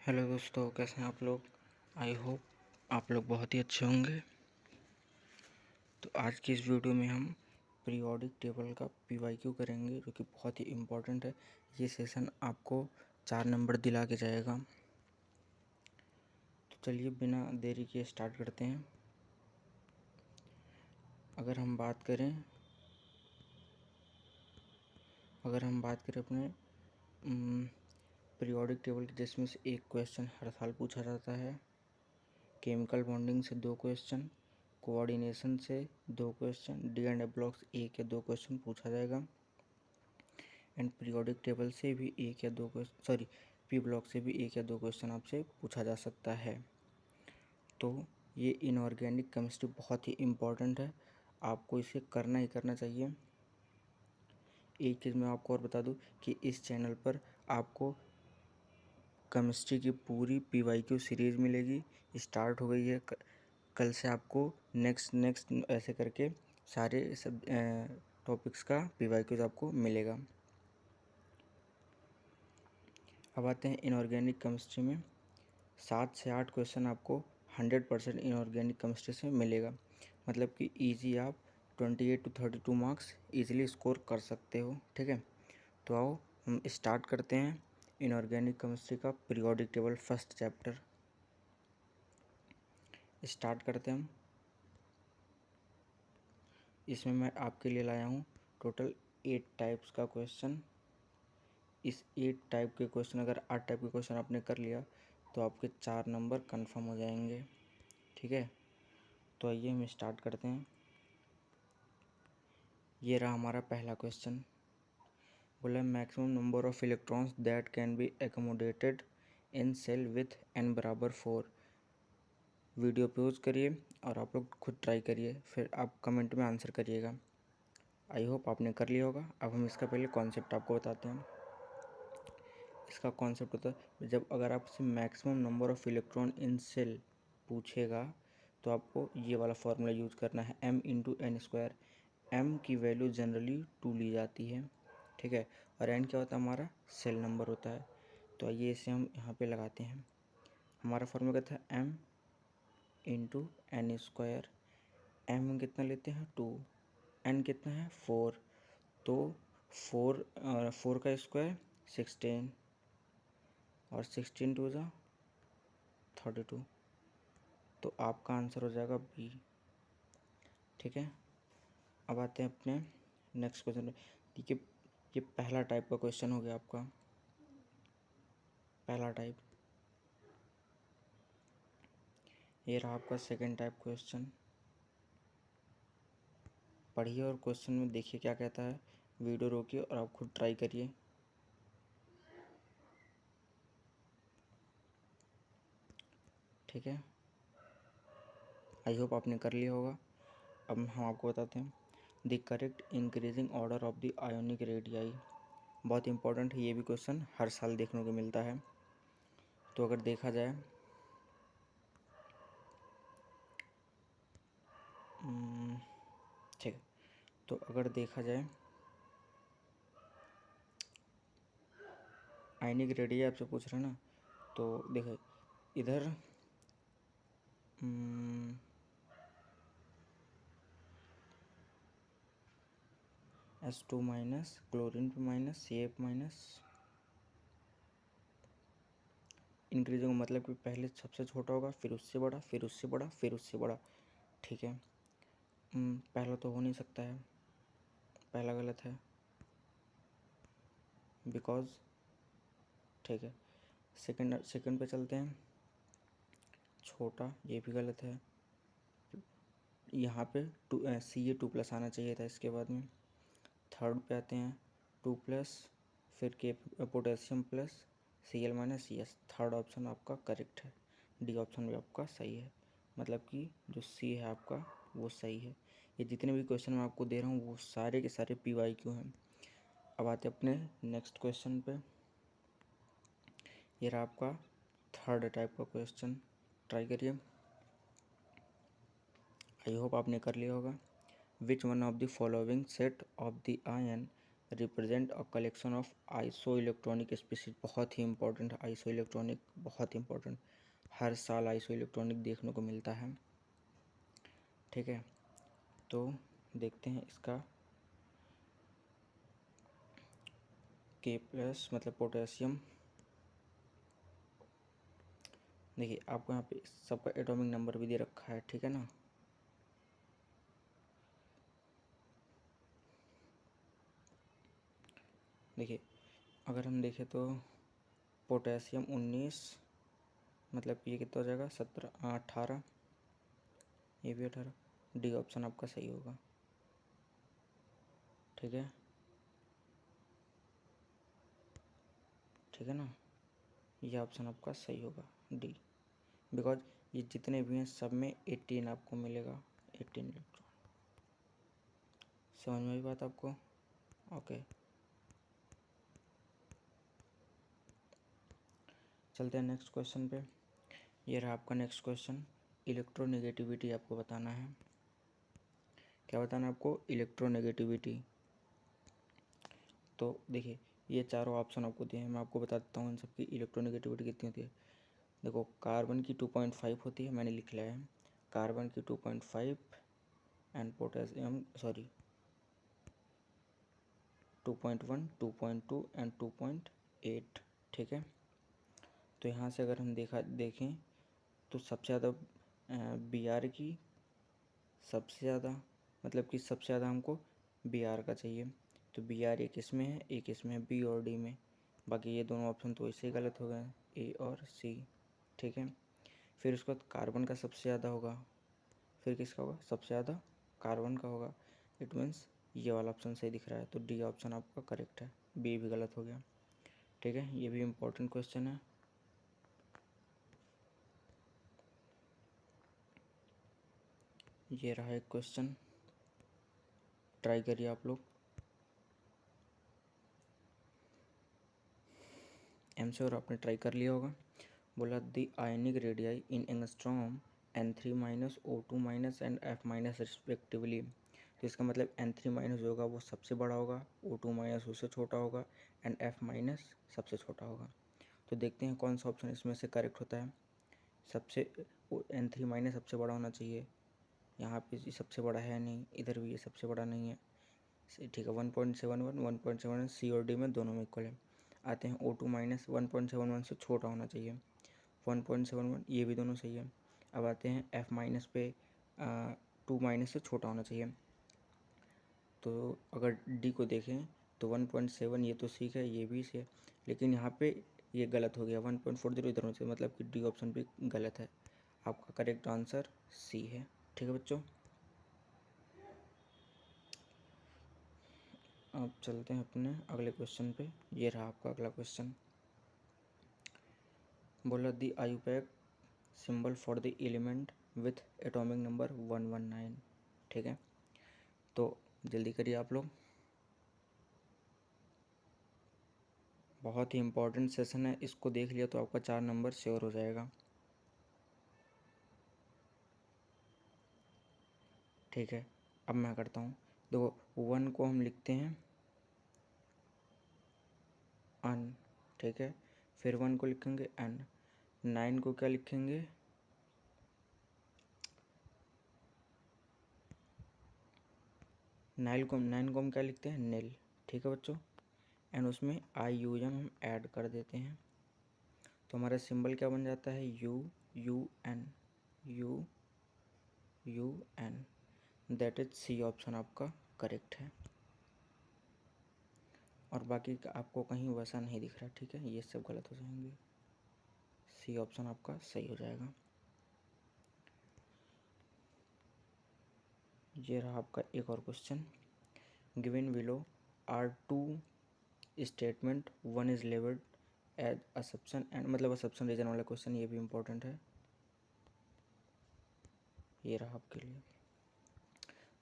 Hello दोस्तों, कैसे हैं आप लोग। आई होप आप लोग बहुत ही अच्छे होंगे। तो आज की इस वीडियो में हम पीरियोडिक टेबल का पीवाईक्यू करेंगे, जो कि बहुत ही इम्पोर्टेंट है। ये सेशन आपको 4 नंबर दिला के जाएगा। तो चलिए बिना देरी के स्टार्ट करते हैं। अगर हम बात करें अपने पीरियोडिक टेबल की, जिसमें से एक क्वेश्चन हर साल पूछा जाता है, केमिकल बॉन्डिंग से 2 क्वेश्चन, कोऑर्डिनेशन से 2 question, D and A blocks 1 या 2 क्वेश्चन पूछा जाएगा, एंड पीरियोडिक टेबल से भी 1 या 2 क्वेश्चन, सॉरी पी ब्लॉक से भी 1 या 2 क्वेश्चन आपसे पूछा जा सकता है। तो ये इनऑर्गेनिक केमिस्ट्री बहुत ही इम्पोर्टेंट है, आपको इसे करना ही करना चाहिए। एक चीज़ मैं आपको और बता दूं कि इस चैनल पर आपको केमिस्ट्री की पूरी पीवाईक्यू सीरीज़ मिलेगी। स्टार्ट हो गई है, कल से आपको नेक्स्ट ऐसे करके सारे सब टॉपिक्स का पीवाईक्यूज आपको मिलेगा। अब आते हैं इनऑर्गेनिक केमिस्ट्री में। 7 से 8 क्वेश्चन आपको 100% इनऑर्गेनिक केमिस्ट्री से मिलेगा, मतलब कि ईजी आप 28 to 32 मार्क्स ईजिली स्कोर कर सकते हो। ठीक है, तो आओ हम स्टार्ट करते हैं इनऑर्गेनिक केमिस्ट्री का periodic table first chapter start करते हैं हम। इसमें मैं आपके लिए लाया हूँ टोटल 8 टाइप्स का क्वेश्चन। इस 8 टाइप के क्वेश्चन, अगर 8 टाइप के क्वेश्चन आपने कर लिया तो आपके 4 नंबर कंफर्म हो जाएंगे। ठीक है, तो आइए हम स्टार्ट करते हैं। ये रहा हमारा पहला क्वेश्चन। बोला maximum number of electrons that can be accommodated in shell with n बराबर 4। वीडियो पॉज करिए और आप लोग खुद ट्राई करिए, फिर आप कमेंट में आंसर करिएगा। आई होप आपने कर लिया होगा। अब हम इसका पहले कॉन्सेप्ट आपको बताते हैं। इसका कॉन्सेप्ट होता है, जब अगर आपसे maximum number of electron in shell पूछेगा तो आपको ये वाला फार्मूला यूज़ करना है, m/n²। m की वैल्यू जनरली 2 ली जाती है। ठीक है, और n क्या होता है, हमारा सेल नंबर होता है। तो आइए इसे हम यहाँ पे लगाते हैं। हमारा फार्मूला क्या था, m/n²। m कितना लेते हैं 2, n कितना है 4, तो 4 का स्क्वायर 16 और 16 टू ज़ा 32, तो आपका आंसर हो जाएगा बी। ठीक है, अब आते हैं अपने नेक्स्ट क्वेश्चन पे। देखिए ये पहला टाइप का क्वेश्चन हो गया आपका, पहला टाइप। ये रहा आपका सेकंड टाइप क्वेश्चन। पढ़िए और क्वेश्चन में देखिए क्या कहता है, वीडियो रोकिए और आप खुद ट्राई करिए। ठीक है, आई होप आपने कर लिया होगा। अब हम आपको बताते हैं the correct increasing order of the ionic radii. बहुत इंपॉर्टेंट है, ये भी क्वेश्चन हर साल देखने को मिलता है। तो अगर देखा जाए ठीक है, तो अगर देखा जाए आयनिक रेडियाई आपसे पूछ रहे हैं ना, तो देखो इधर S2 माइनस, क्लोरीन पे माइनस, CF माइनस। इंक्रीजिंग का मतलब कि पहले सबसे छोटा होगा, फिर उससे बड़ा, फिर उससे बड़ा, फिर उससे बड़ा। ठीक है, पहला तो हो नहीं सकता है, पहला गलत है बिकॉज। ठीक है, सेकंड पे चलते हैं, छोटा, ये भी गलत है। यहाँ पे Ca2+ आना चाहिए था इसके बाद में। थर्ड पे आते हैं 2+, फिर के potassium plus Cl minus Cs। Third option आपका करेक्ट है, डी ऑप्शन भी आपका सही है, मतलब कि जो सी है आपका वो सही है। ये जितने भी क्वेश्चन मैं आपको दे रहा हूँ वो सारे के सारे PYQ हैं। अब आते हैं अपने नेक्स्ट क्वेश्चन पे। ये रहा आपका थर्ड टाइप का क्वेश्चन, ट्राई करिए। आई होप आपने कर लिया होगा। Which one of the following set of the ion represent a collection of iso electronic species. बहुत ही इंपॉर्टेंट, आइसो इलेक्ट्रॉनिक बहुत इंपॉर्टेंट, हर साल आइसो इलेक्ट्रॉनिक देखने को मिलता है। ठीक है, तो देखते हैं इसका K+ मतलब पोटेशियम। देखिए आपको यहाँ पे सबका एटॉमिक नंबर भी दे रखा है, ठीक है ना। देखिए अगर हम देखें तो पोटेशियम 19, मतलब ये कितना हो जाएगा 17 18, ये भी 18। डी ऑप्शन आपका सही होगा, ठीक है, ठीक है ना, ये ऑप्शन आपका सही होगा डी, बिकॉज ये जितने भी हैं सब में 18 आपको मिलेगा, 18 इलेक्ट्रॉन। समझ में आई बात आपको? ओके, चलते हैं नेक्स्ट क्वेश्चन पे। ये रहा आपका नेक्स्ट क्वेश्चन। इलेक्ट्रोनेगेटिविटी आपको बताना है। क्या बताना है आपको? इलेक्ट्रोनेगेटिविटी। तो देखिए ये चारों ऑप्शन आपको दिए हैं, मैं आपको बता देता हूँ इन सबकी इलेक्ट्रोनेगेटिविटी कितनी होती है। देखो कार्बन की 2.5 होती है, मैंने लिख लिया है, कार्बन की 2.5 एंड पोटेशियम 2.1, 2.2 एंड 2.8, ठीक है। तो यहाँ से अगर हम देखें तो सबसे ज़्यादा Br की सबसे ज़्यादा, मतलब कि सबसे ज़्यादा हमको Br का चाहिए, तो Br एक इसमें है, एक इसमें है B और D में। बाकी ये दोनों ऑप्शन तो ऐसे ही गलत हो गए, A और C, ठीक है। फिर उसके बाद कार्बन का सबसे ज़्यादा होगा, फिर किसका होगा? सबसे ज़्यादा कार्बन का होगा। इट मीन्स ये वाला ऑप्शन सही दिख रहा है, तो डी ऑप्शन आपका करेक्ट है, बी भी गलत हो गया, ठीक है। ये भी इम्पोर्टेंट क्वेश्चन है। ये रहा एक क्वेश्चन, ट्राई करिए आप लोग। एमश्योर आपने ट्राई कर लिया होगा। बोला the ionic radii in angstrom N3- O2- and F- respectively. तो इसका मतलब N3- जो होगा वो सबसे बड़ा होगा, O2- उससे छोटा होगा, एंड F- सबसे छोटा होगा। तो देखते हैं कौन सा ऑप्शन इसमें से करेक्ट होता है। सबसे N3- सबसे बड़ा होना चाहिए, यहाँ पे ये सबसे बड़ा है नहीं, इधर भी ये सबसे बड़ा नहीं है, ठीक है। 1.71 1.71 सी और डी में दोनों में इक्वल है। आते हैं O2- 1.71 से छोटा होना चाहिए, 1.71 ये भी दोनों सही है। अब आते हैं F- पे 2- से छोटा होना चाहिए। तो अगर डी को देखें तो 1.7 ये तो ठीक है, ये भी है, लेकिन यहाँ पे ये गलत हो गया, 1.40 इधर होना चाहिए, मतलब कि डी ऑप्शन भी गलत है। आपका करेक्ट आंसर सी है, ठीक है बच्चों। अब चलते हैं अपने अगले क्वेश्चन पे। ये रहा आपका अगला क्वेश्चन। बोला the IUPAC symbol for the element with atomic number 119, ठीक है। तो जल्दी करिए आप लोग, बहुत ही इंपॉर्टेंट सेशन है, इसको देख लिया तो आपका 4 नंबर श्योर हो जाएगा, ठीक है। अब मैं करता हूँ, देखो 1 को हम लिखते हैं अन, ठीक है, फिर 1 को लिखेंगे एन, 9 को क्या लिखेंगे? 9 को हम क्या लिखते हैं? नील, ठीक है बच्चों। एंड उसमें IUM हम ऐड कर देते हैं, तो हमारा सिंबल क्या बन जाता है? UN, UN, that is C option आपका करेक्ट है। और बाकी का आपको कहीं वैसा नहीं दिख रहा, ठीक है, ये सब गलत हो जाएंगे, सी ऑप्शन आपका सही हो जाएगा। ये रहा आपका एक और question. Given below are two statement, one is labelled as assertion and, मतलब असप्शन रीजन वाला क्वेश्चन, ये भी इम्पोर्टेंट है। ये रहा आपके लिए।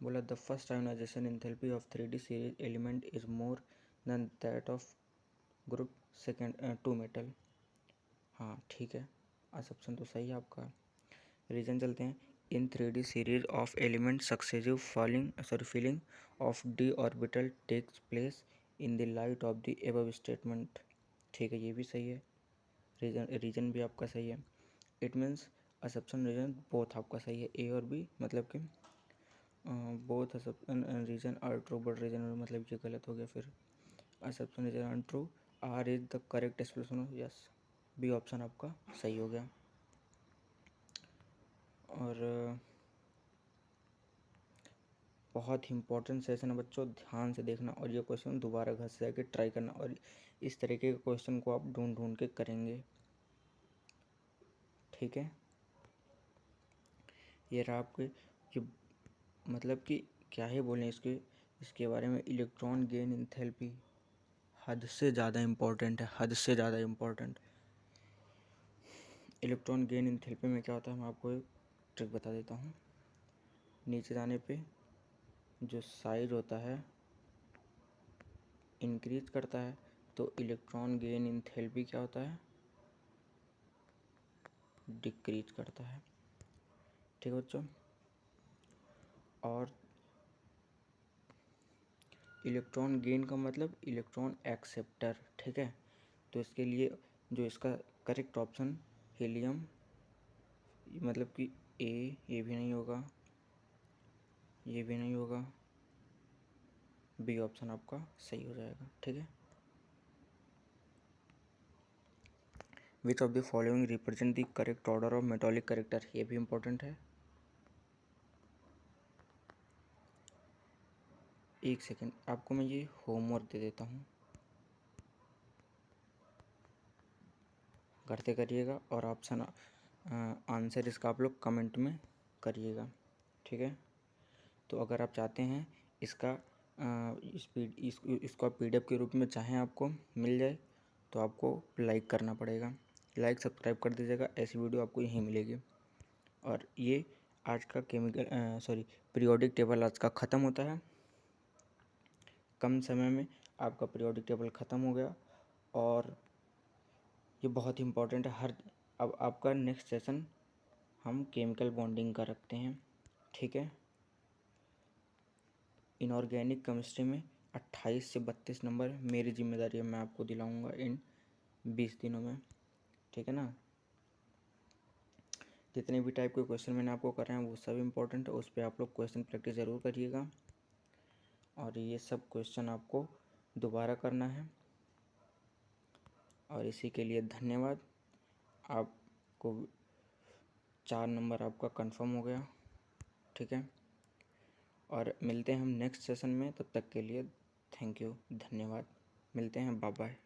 बोला the first ionization enthalpy of 3D series element is more than that of group second 2 metal. हाँ ठीक है, असप्शन तो सही है आपका। रीजन चलते हैं। In 3D series of element successive filling of d orbital takes place in the light of the above statement. ठीक है, ये भी सही है, रीजन भी आपका सही है। It means assertion reason both आपका सही है, ए और बी, मतलब कि both assertion reason are true, but reason मतलब ये गलत हो गया। फिर assertion reason are true, R is the correct expression, yes, B option आपका सही हो गया। और बहुत ही इंपॉर्टेंट सेशन है बच्चों, ध्यान से देखना और ये क्वेश्चन दोबारा घर से जाके ट्राई करना, और इस तरीके के क्वेश्चन को आप ढूंढ ढूंढ के करेंगे। ठीक है, ये रहा आपके, ये मतलब कि क्या ही बोलें इसके बारे में। इलेक्ट्रॉन गेन एंथैल्पी हद से ज़्यादा इम्पोर्टेंट है, हद से ज़्यादा इम्पोर्टेंट। इलेक्ट्रॉन गेन एंथैल्पी में क्या होता है, मैं आपको एक ट्रिक बता देता हूँ। नीचे जाने पे जो साइज होता है इंक्रीज करता है, तो इलेक्ट्रॉन गेन एंथैल्पी क्या होता है, डिक्रीज करता है। ठीक है बच्चों, और इलेक्ट्रॉन गेन का मतलब इलेक्ट्रॉन एक्सेप्टर। ठीक है, तो इसके लिए जो इसका करेक्ट ऑप्शन हीलियम, मतलब कि ए, ये भी नहीं होगा, ये भी नहीं होगा, बी ऑप्शन आपका सही हो जाएगा। ठीक है, which of the following represent the correct order of metallic character, ये भी इंपॉर्टेंट है। एक सेकेंड, आपको मैं ये होमवर्क दे देता हूँ, करते करिएगा, और ऑप्शन आंसर इसका आप लोग कमेंट में करिएगा। ठीक है, तो अगर आप चाहते हैं इसका इसको PDF के रूप में चाहें आपको मिल जाए, तो आपको लाइक करना पड़ेगा, लाइक सब्सक्राइब कर दीजिएगा, ऐसी वीडियो आपको यहीं मिलेगी। और ये आज का पीरियोडिक टेबल आज का ख़त्म होता है, कम समय में आपका पीरियोडिक टेबल ख़त्म हो गया, और ये बहुत ही इम्पोर्टेंट है। अब आपका नेक्स्ट सेशन हम केमिकल बॉन्डिंग का रखते हैं। ठीक है, इनऑर्गेनिक केमिस्ट्री में 28 से 32 नंबर मेरी जिम्मेदारी है, मैं आपको दिलाऊंगा इन 20 दिनों में। ठीक है ना, जितने भी टाइप के क्वेश्चन मैंने आपको कराए हैं वो सब इम्पोर्टेंट है, उस पर आप लोग क्वेश्चन प्रैक्टिस ज़रूर करिएगा, और ये सब क्वेश्चन आपको दोबारा करना है। और इसी के लिए धन्यवाद, आपको 4 नंबर आपका कंफर्म हो गया। ठीक है, और मिलते हैं हम नेक्स्ट सेशन में, तब तक के लिए थैंक यू, धन्यवाद, मिलते हैं, बाय बाय।